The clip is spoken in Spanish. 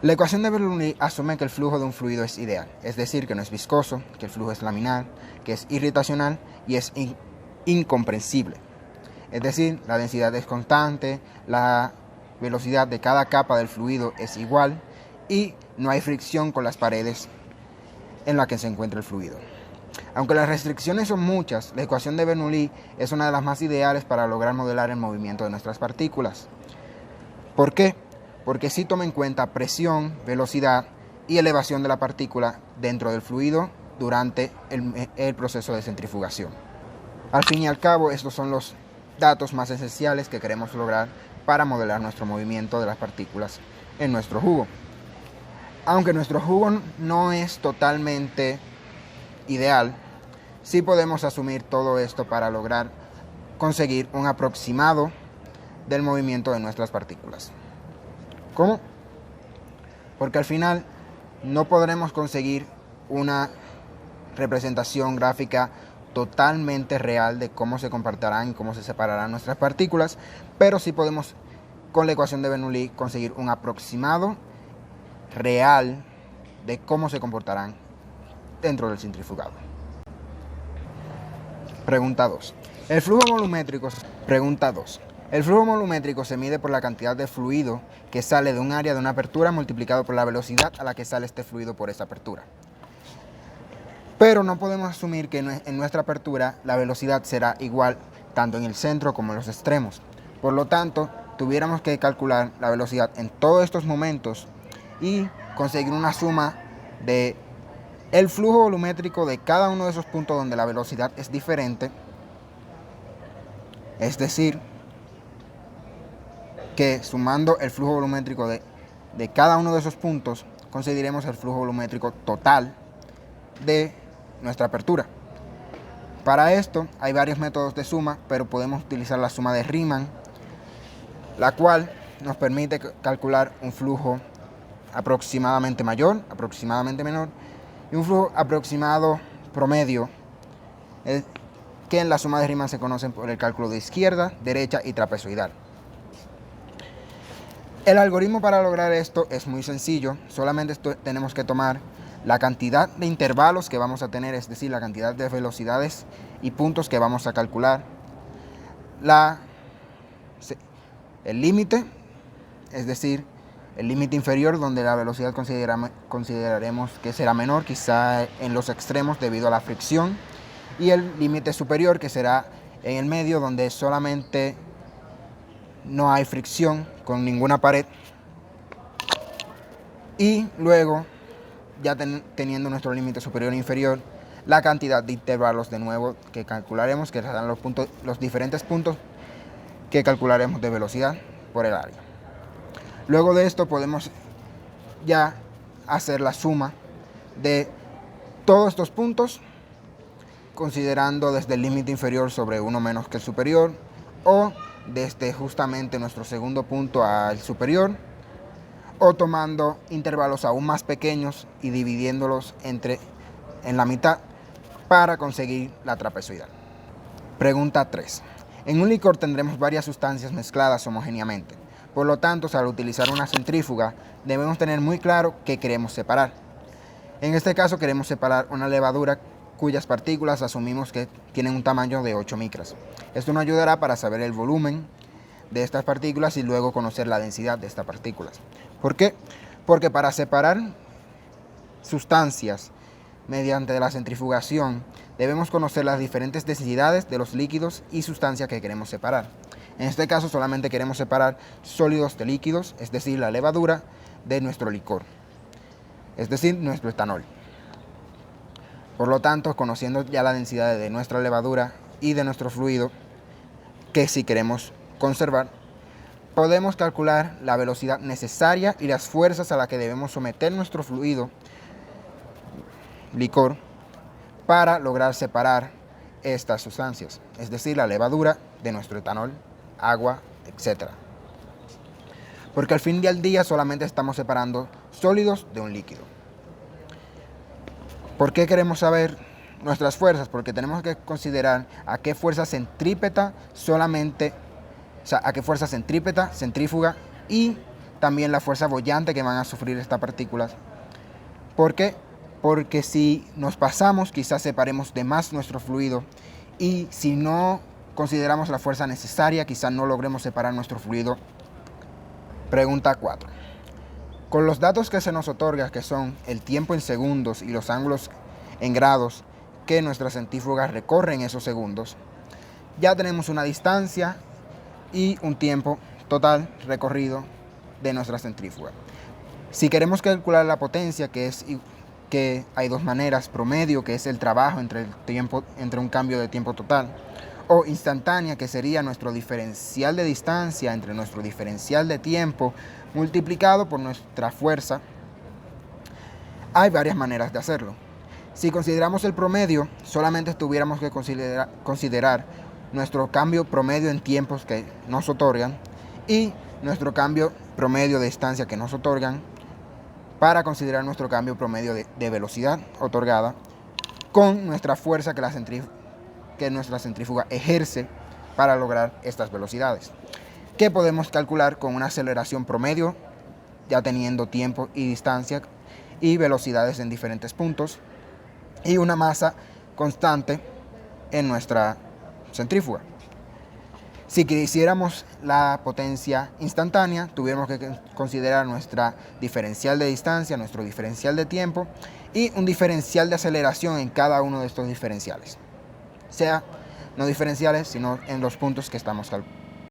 La ecuación de Bernoulli asume que el flujo de un fluido es ideal, es decir, que no es viscoso, que el flujo es laminar, que es irritacional y es incomprensible. Es decir, la densidad es constante, la velocidad de cada capa del fluido es igual y no hay fricción con las paredes en la que se encuentra el fluido. Aunque las restricciones son muchas, la ecuación de Bernoulli es una de las más ideales para lograr modelar el movimiento de nuestras partículas. ¿Por qué? Porque sí toma en cuenta presión, velocidad y elevación de la partícula dentro del fluido durante el proceso de centrifugación. Al fin y al cabo, estos son los datos más esenciales que queremos lograr para modelar nuestro movimiento de las partículas en nuestro jugo. Aunque nuestro jugo no es totalmente ideal, sí podemos asumir todo esto para lograr conseguir un aproximado del movimiento de nuestras partículas. ¿Cómo? Porque al final no podremos conseguir una representación gráfica totalmente real de cómo se comportarán y cómo se separarán nuestras partículas, pero sí podemos, con la ecuación de Bernoulli, conseguir un aproximado real de cómo se comportarán dentro del centrifugado. Pregunta 2. El flujo volumétrico se mide por la cantidad de fluido que sale de un área de una apertura multiplicado por la velocidad a la que sale este fluido por esa apertura. Pero no podemos asumir que en nuestra apertura la velocidad será igual tanto en el centro como en los extremos. Por lo tanto, tuviéramos que calcular la velocidad en todos estos momentos y conseguir una suma de el flujo volumétrico de cada uno de esos puntos donde la velocidad es diferente. Es decir, que sumando el flujo volumétrico de cada uno de esos puntos, conseguiremos el flujo volumétrico total de nuestra apertura. Para esto hay varios métodos de suma, pero podemos utilizar la suma de Riemann, la cual nos permite calcular un flujo aproximadamente mayor, aproximadamente menor, y un flujo aproximado promedio, que en la suma de Riemann se conocen por el cálculo de izquierda, derecha y trapezoidal. El algoritmo para lograr esto es muy sencillo, solamente tenemos que tomar la cantidad de intervalos que vamos a tener, es decir, la cantidad de velocidades y puntos que vamos a calcular, el límite, es decir, el límite inferior donde la velocidad consideraremos que será menor, quizá en los extremos debido a la fricción, y el límite superior que será en el medio donde solamente no hay fricción con ninguna pared, y luego, ya teniendo nuestro límite superior e inferior, la cantidad de intervalos de nuevo que calcularemos, que serán los diferentes puntos que calcularemos de velocidad por el área. Luego de esto podemos ya hacer la suma de todos estos puntos, considerando desde el límite inferior sobre 1 menos que el superior, o desde justamente nuestro segundo punto al superior, o tomando intervalos aún más pequeños y dividiéndolos en la mitad para conseguir la trapezoidal. Pregunta 3. En un licor tendremos varias sustancias mezcladas homogéneamente. Por lo tanto, al utilizar una centrífuga, debemos tener muy claro qué queremos separar. En este caso queremos separar una levadura cuyas partículas asumimos que tienen un tamaño de 8 micras. Esto nos ayudará para saber el volumen de estas partículas y luego conocer la densidad de estas partículas. ¿Por qué? Porque para separar sustancias mediante la centrifugación debemos conocer las diferentes densidades de los líquidos y sustancias que queremos separar. En este caso solamente queremos separar sólidos de líquidos, es decir, la levadura de nuestro licor, es decir, nuestro etanol. Por lo tanto, conociendo ya la densidad de nuestra levadura y de nuestro fluido, que si queremos conservar, podemos calcular la velocidad necesaria y las fuerzas a las que debemos someter nuestro fluido, licor, para lograr separar estas sustancias, es decir, la levadura de nuestro etanol, agua, etc. Porque al fin del día solamente estamos separando sólidos de un líquido. ¿Por qué queremos saber nuestras fuerzas? Porque tenemos que considerar a qué fuerza centrípeta centrífuga y también la fuerza boyante que van a sufrir estas partículas. ¿Por qué? Porque si nos pasamos, quizás separemos de más nuestro fluido, y si no consideramos la fuerza necesaria, quizás no logremos separar nuestro fluido. Pregunta 4. Con los datos que se nos otorga, que son el tiempo en segundos y los ángulos en grados que nuestras centrífugas recorren esos segundos, ya tenemos una distancia y un tiempo total recorrido de nuestra centrífuga. Si queremos calcular la potencia, que hay dos maneras: promedio, que es el trabajo entre un cambio de tiempo total, o instantánea, que sería nuestro diferencial de distancia entre nuestro diferencial de tiempo multiplicado por nuestra fuerza. Hay varias maneras de hacerlo. Si consideramos el promedio, solamente tuviéramos que considerar nuestro cambio promedio en tiempos que nos otorgan y nuestro cambio promedio de distancia que nos otorgan, para considerar nuestro cambio promedio de velocidad otorgada con nuestra fuerza que nuestra centrífuga ejerce para lograr estas velocidades, que podemos calcular con una aceleración promedio, ya teniendo tiempo y distancia y velocidades en diferentes puntos, y una masa constante en nuestra centrífuga. Si quisiéramos la potencia instantánea, tuviéramos que considerar nuestra diferencial de distancia, nuestro diferencial de tiempo y un diferencial de aceleración en cada uno de estos diferenciales. Sea no diferenciales, sino en los puntos que estamos calculando.